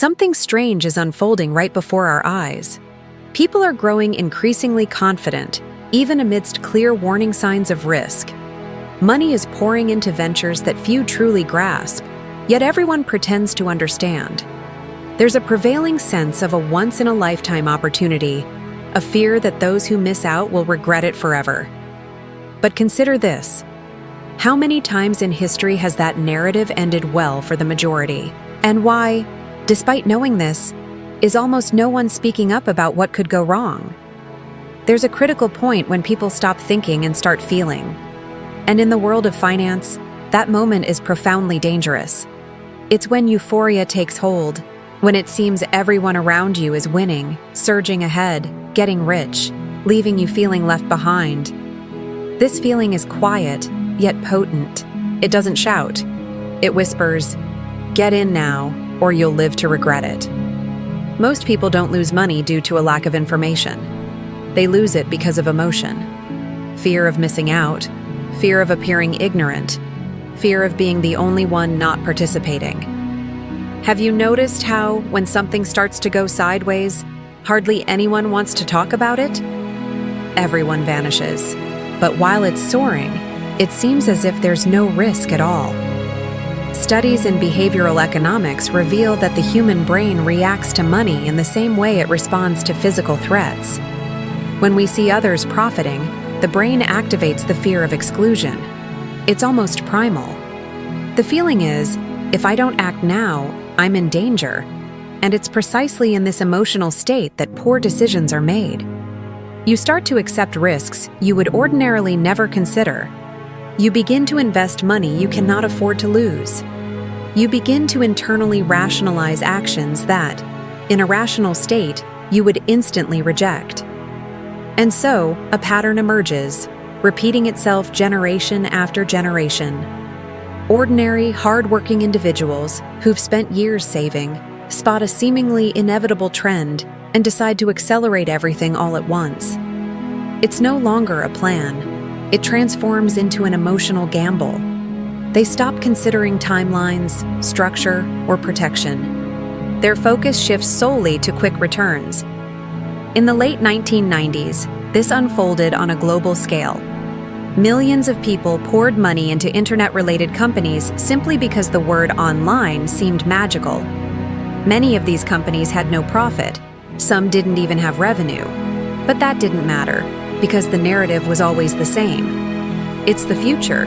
something strange is unfolding right before our eyes. People are growing increasingly confident, even amidst clear warning signs of risk. Money is pouring into ventures that few truly grasp, yet everyone pretends to understand. There's a prevailing sense of a once-in-a-lifetime opportunity, a fear that those who miss out will regret it forever. But consider this. How many times in history has that narrative ended well for the majority? And why, despite knowing this, is almost no one speaking up about what could go wrong? There's a critical point when people stop thinking and start feeling. And in the world of finance, that moment is profoundly dangerous. It's when euphoria takes hold, when it seems everyone around you is winning, surging ahead, getting rich, leaving you feeling left behind. This feeling is quiet, yet potent. It doesn't shout. It whispers, "Get in now, or you'll live to regret it." Most people don't lose money due to a lack of information. They lose it because of emotion. Fear of missing out, fear of appearing ignorant, fear of being the only one not participating. Have you noticed how, when something starts to go sideways, hardly anyone wants to talk about it? Everyone vanishes. But while it's soaring, it seems as if there's no risk at all. Studies in behavioral economics reveal that the human brain reacts to money in the same way it responds to physical threats. When we see others profiting, the brain activates the fear of exclusion. It's almost primal. The feeling is, if I don't act now, I'm in danger. And it's precisely in this emotional state that poor decisions are made. You start to accept risks you would ordinarily never consider. You begin to invest money you cannot afford to lose. You begin to internally rationalize actions that, in a rational state, you would instantly reject. And so, a pattern emerges, repeating itself generation after generation. Ordinary, hard-working individuals who've spent years saving spot a seemingly inevitable trend and decide to accelerate everything all at once. It's no longer a plan. It transforms into an emotional gamble. They stop considering timelines, structure, or protection. Their focus shifts solely to quick returns. In the late 1990s, this unfolded on a global scale. Millions of people poured money into internet-related companies simply because the word online seemed magical. Many of these companies had no profit. Some didn't even have revenue. But that didn't matter, because the narrative was always the same. It's the future.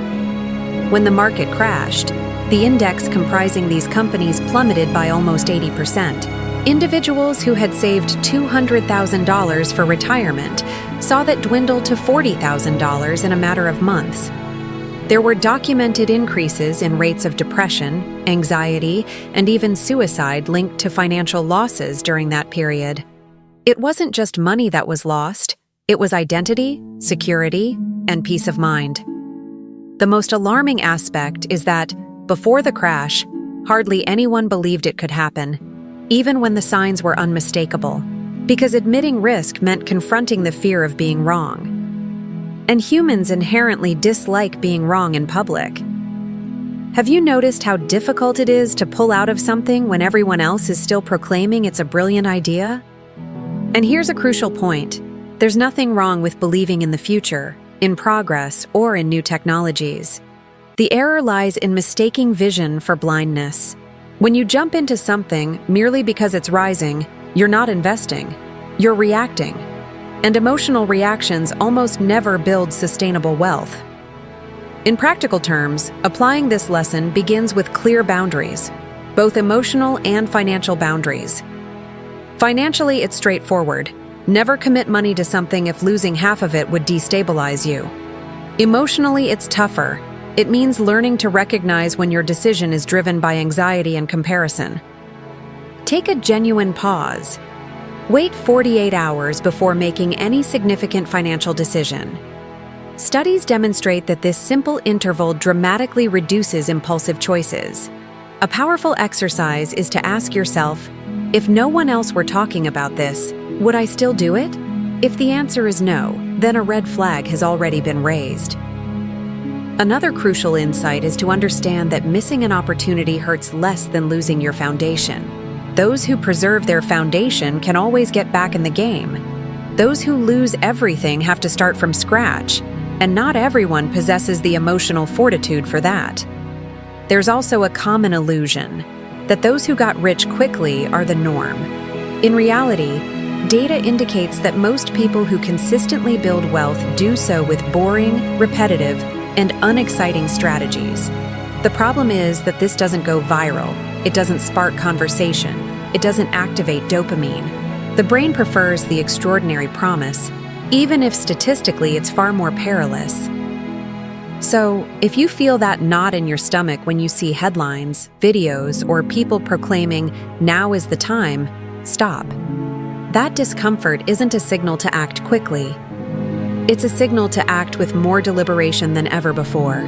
When the market crashed, the index comprising these companies plummeted by almost 80%. Individuals who had saved $200,000 for retirement saw that dwindle to $40,000 in a matter of months. There were documented increases in rates of depression, anxiety, and even suicide linked to financial losses during that period. It wasn't just money that was lost, it was identity, security, and peace of mind. The most alarming aspect is that, before the crash, hardly anyone believed it could happen, even when the signs were unmistakable, because admitting risk meant confronting the fear of being wrong. And humans inherently dislike being wrong in public. Have you noticed how difficult it is to pull out of something when everyone else is still proclaiming it's a brilliant idea? And here's a crucial point. There's nothing wrong with believing in the future, in progress, or in new technologies. The error lies in mistaking vision for blindness. When you jump into something merely because it's rising, you're not investing, you're reacting. And emotional reactions almost never build sustainable wealth. In practical terms, applying this lesson begins with clear boundaries, both emotional and financial boundaries. Financially, it's straightforward. Never commit money to something if losing half of it would destabilize you. Emotionally, it's tougher. It means learning to recognize when your decision is driven by anxiety and comparison. Take a genuine pause. Wait 48 hours before making any significant financial decision. Studies demonstrate that this simple interval dramatically reduces impulsive choices. A powerful exercise is to ask yourself, if no one else were talking about this, would I still do it? If the answer is no, then a red flag has already been raised. Another crucial insight is to understand that missing an opportunity hurts less than losing your foundation. Those who preserve their foundation can always get back in the game. Those who lose everything have to start from scratch, and not everyone possesses the emotional fortitude for that. There's also a common illusion that those who got rich quickly are the norm. In reality, data indicates that most people who consistently build wealth do so with boring, repetitive, and unexciting strategies. The problem is that this doesn't go viral, it doesn't spark conversation, it doesn't activate dopamine. The brain prefers the extraordinary promise, even if statistically it's far more perilous. So, if you feel that knot in your stomach when you see headlines, videos, or people proclaiming, "Now is the time," stop. That discomfort isn't a signal to act quickly. It's a signal to act with more deliberation than ever before.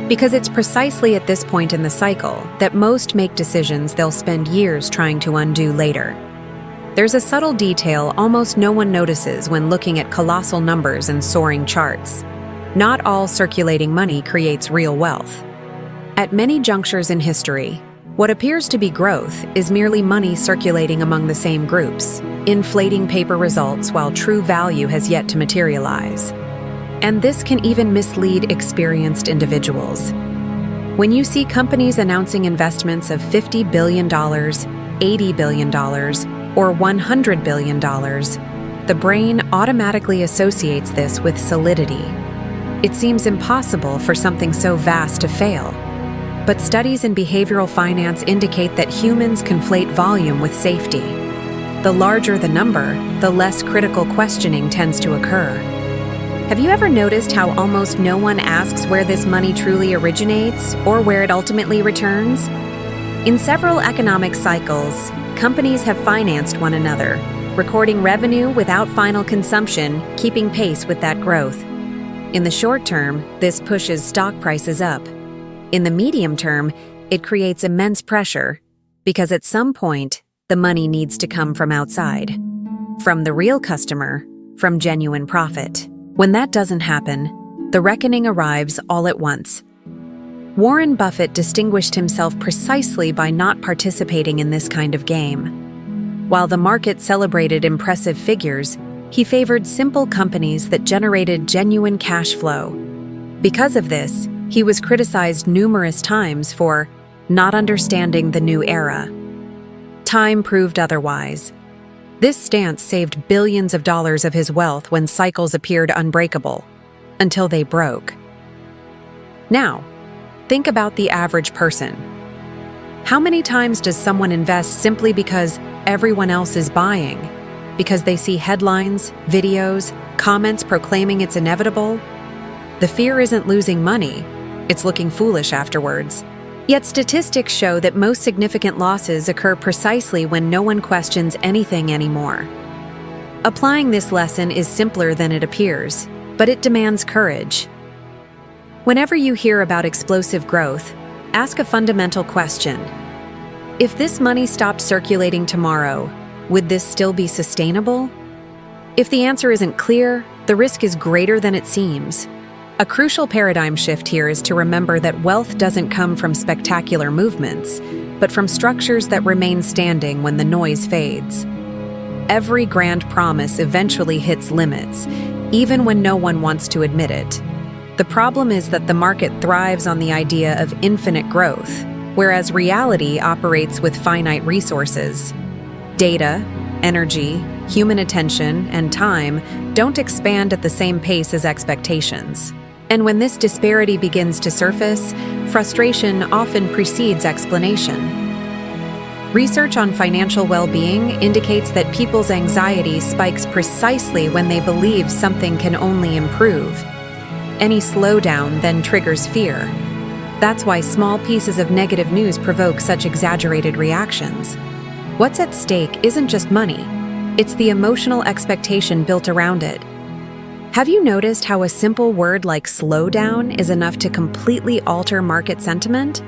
Because it's precisely at this point in the cycle that most make decisions they'll spend years trying to undo later. There's a subtle detail almost no one notices when looking at colossal numbers and soaring charts. Not all circulating money creates real wealth. At many junctures in history, what appears to be growth is merely money circulating among the same groups, inflating paper results while true value has yet to materialize. And this can even mislead experienced individuals. When you see companies announcing investments of $50 billion, $80 billion, or $100 billion, the brain automatically associates this with solidity. It seems impossible for something so vast to fail. But studies in behavioral finance indicate that humans conflate volume with safety. The larger the number, the less critical questioning tends to occur. Have you ever noticed how almost no one asks where this money truly originates or where it ultimately returns? In several economic cycles, companies have financed one another, recording revenue without final consumption, keeping pace with that growth. In the short term, this pushes stock prices up. In the medium term, it creates immense pressure, because at some point, the money needs to come from outside. From the real customer, from genuine profit. When that doesn't happen, the reckoning arrives all at once. Warren Buffett distinguished himself precisely by not participating in this kind of game. While the market celebrated impressive figures, he favored simple companies that generated genuine cash flow. Because of this, he was criticized numerous times for not understanding the new era. Time proved otherwise. This stance saved billions of dollars of his wealth when cycles appeared unbreakable, until they broke. Now, think about the average person. How many times does someone invest simply because everyone else is buying? Because they see headlines, videos, comments proclaiming it's inevitable? The fear isn't losing money, it's looking foolish afterwards. Yet statistics show that most significant losses occur precisely when no one questions anything anymore. Applying this lesson is simpler than it appears, but it demands courage. Whenever you hear about explosive growth, ask a fundamental question. If this money stopped circulating tomorrow, would this still be sustainable? If the answer isn't clear, the risk is greater than it seems. A crucial paradigm shift here is to remember that wealth doesn't come from spectacular movements, but from structures that remain standing when the noise fades. Every grand promise eventually hits limits, even when no one wants to admit it. The problem is that the market thrives on the idea of infinite growth, whereas reality operates with finite resources. Data, energy, human attention, and time don't expand at the same pace as expectations. And when this disparity begins to surface, frustration often precedes explanation. Research on financial well-being indicates that people's anxiety spikes precisely when they believe something can only improve. Any slowdown then triggers fear. That's why small pieces of negative news provoke such exaggerated reactions. What's at stake isn't just money, it's the emotional expectation built around it. Have you noticed how a simple word like slowdown is enough to completely alter market sentiment?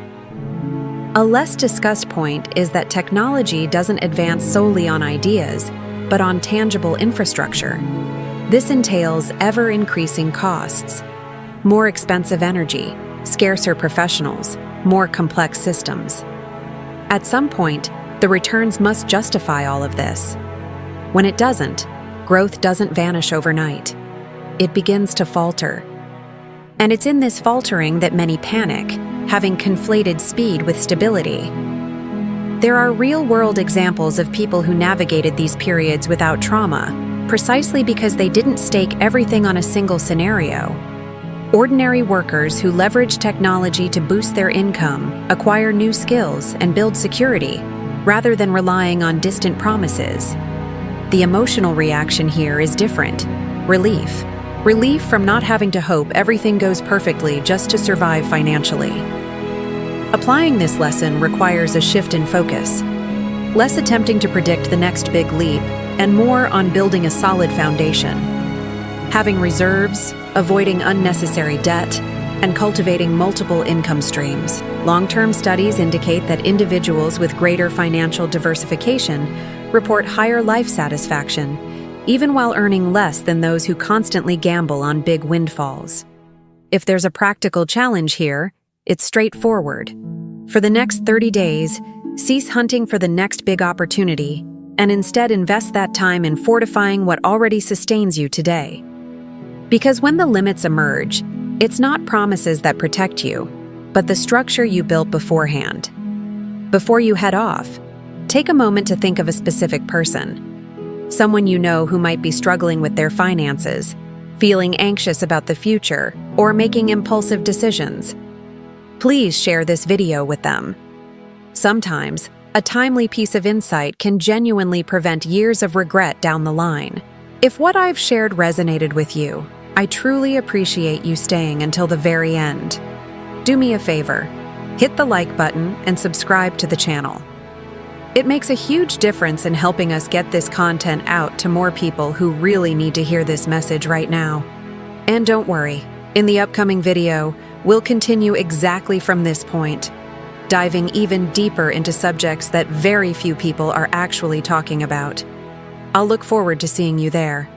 A less discussed point is that technology doesn't advance solely on ideas, but on tangible infrastructure. This entails ever-increasing costs, more expensive energy, scarcer professionals, more complex systems. At some point, The returns must justify all of this. When it doesn't, growth doesn't vanish overnight. It begins to falter. And it's in this faltering that many panic, having conflated speed with stability. There are real-world examples of people who navigated these periods without trauma, precisely because they didn't stake everything on a single scenario. Ordinary workers who leverage technology to boost their income, acquire new skills, and build security, rather than relying on distant promises. The emotional reaction here is different. Relief. Relief from not having to hope everything goes perfectly just to survive financially. Applying this lesson requires a shift in focus, less attempting to predict the next big leap, and more on building a solid foundation. Having reserves, avoiding unnecessary debt, and cultivating multiple income streams. Long-term studies indicate that individuals with greater financial diversification report higher life satisfaction, even while earning less than those who constantly gamble on big windfalls. If there's a practical challenge here, it's straightforward. For the next 30 days, cease hunting for the next big opportunity and instead invest that time in fortifying what already sustains you today. Because when the limits emerge, it's not promises that protect you, but the structure you built beforehand. Before you head off, take a moment to think of a specific person. Someone you know who might be struggling with their finances, feeling anxious about the future, or making impulsive decisions. Please share this video with them. Sometimes, a timely piece of insight can genuinely prevent years of regret down the line. If what I've shared resonated with you, I truly appreciate you staying until the very end. Do me a favor, hit the like button and subscribe to the channel. It makes a huge difference in helping us get this content out to more people who really need to hear this message right now. And don't worry, in the upcoming video, we'll continue exactly from this point, diving even deeper into subjects that very few people are actually talking about. I'll look forward to seeing you there.